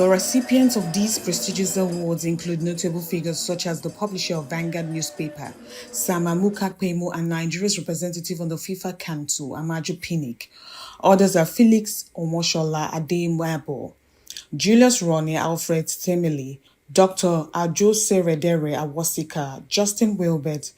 The recipients of these prestigious awards include notable figures such as the publisher of Vanguard newspaper, Sam Amukakpemo, and Nigeria's representative on the FIFA Council, Amaju Pinnick. Others are Felix Omoshola Ademwabo, Julius Ronnie Alfred Temili, Dr. Ajo Seredere Awosika, Justin Wilbert,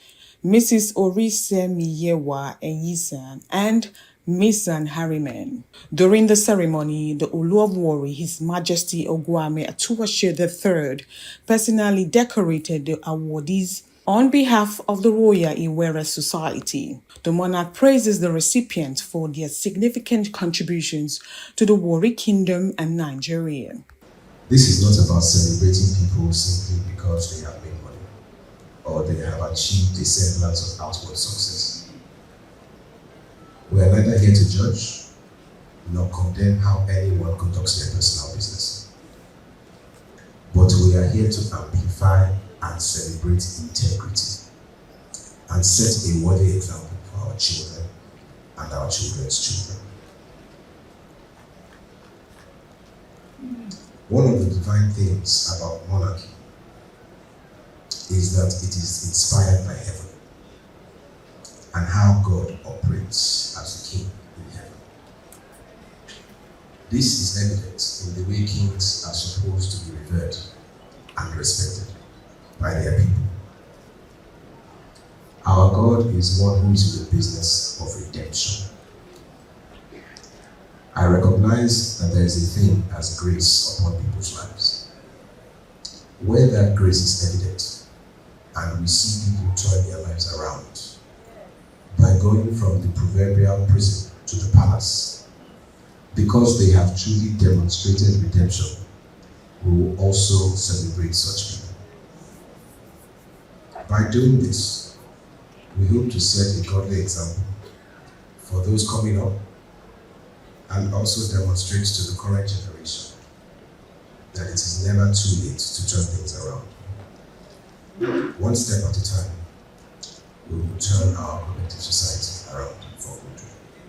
Mrs. Orise Miyewa Enyisan, and Mason Harriman. During the ceremony, the Olu of Warri, His Majesty Oguame Atuwashe III, personally decorated the awardees on behalf of the Royal Iwere Society. The monarch praises the recipients for their significant contributions to the Warri Kingdom and Nigeria. This is not about celebrating people simply because they have made money or they have achieved a semblance of outward success. We are neither here to judge nor condemn how anyone conducts their personal business. But we are here to amplify and celebrate integrity and set a worthy example for our children and our children's children. One of the divine things about monarchy is that it is inspired by heaven and how God operates as a king in heaven. This is evident in the way kings are supposed to be revered and respected by their people. Our God is one who is in the business of redemption. I recognize that there is a thing as grace upon people's lives. Where that grace is evident, and we see people turn their lives around by going from the proverbial prison to the palace, because they have truly demonstrated redemption, we will also celebrate such people. By doing this, we hope to set a godly example for those coming up and also demonstrate to the current generation that it is never too late to turn things around. One step at a time, we will turn our collective society around for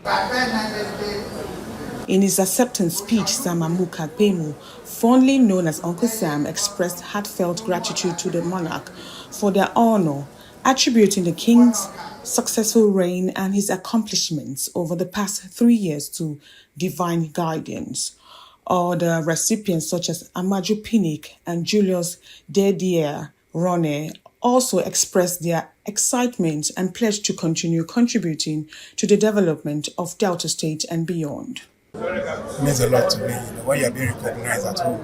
good. In his acceptance speech, Sam Amukakpemo, fondly known as Uncle Sam, expressed heartfelt gratitude to the monarch for their honor, attributing the king's successful reign and his accomplishments over the past 3 years to divine guidance. Other recipients such as Amaju Pinnick and Julius Dedier Ronne also expressed their excitement and pledged to continue contributing to the development of Delta State and beyond. It means a lot to me. When you are being recognized at home,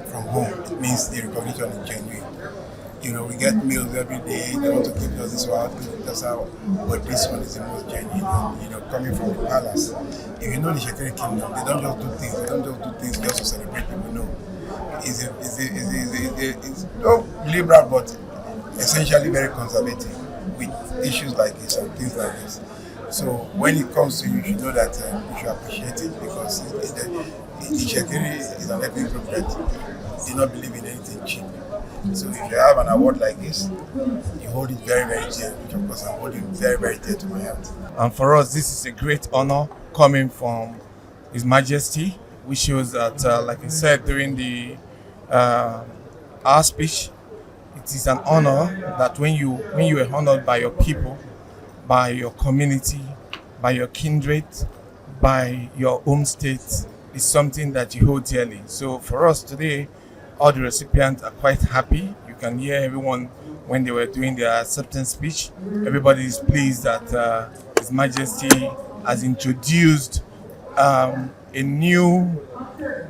from home, it means the recognition is genuine. We get meals every day. They want to give us this one, that's how. But this one is the most genuine. Coming from the palace, if you know the Shekiri Kingdom, they don't just do things. They don't just do things just to celebrate people. No, it's not liberal, but essentially very conservative with issues like this and things like this. So when it comes to you, you should know that you should appreciate it, because Shekiri is an ethnic group that do not believe in anything cheap. So if you have an award like this, you hold it very, very dear, which of course I'm holding very, very dear to my heart. And for us, this is a great honor coming from His Majesty, which shows that, like I said during the our speech, it is an honor that when you are honored by your people, by your community, by your kindred, by your home state, is something that you hold dearly. So for us today, all the recipients are quite happy. You can hear everyone when they were doing their acceptance speech. Everybody is pleased that His Majesty has introduced a new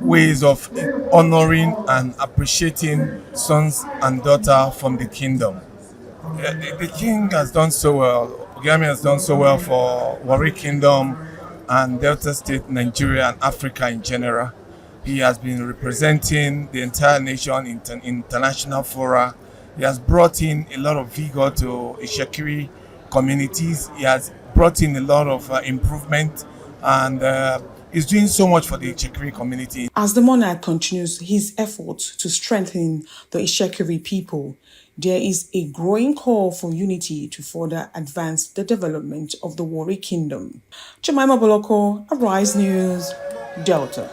ways of honoring and appreciating sons and daughters from the kingdom. The king has done so well. Ogami has done so well for Warri Kingdom and Delta State, Nigeria, and Africa in general. He has been representing the entire nation in international fora. He has brought in a lot of vigor to Ishekiri communities. He has brought in a lot of improvement, and is doing so much for the Ishekiri community. As the monarch continues his efforts to strengthen the Ishekiri people, there is a growing call for unity to further advance the development of the Warri Kingdom. Jemima Boloko, Arise News, Delta.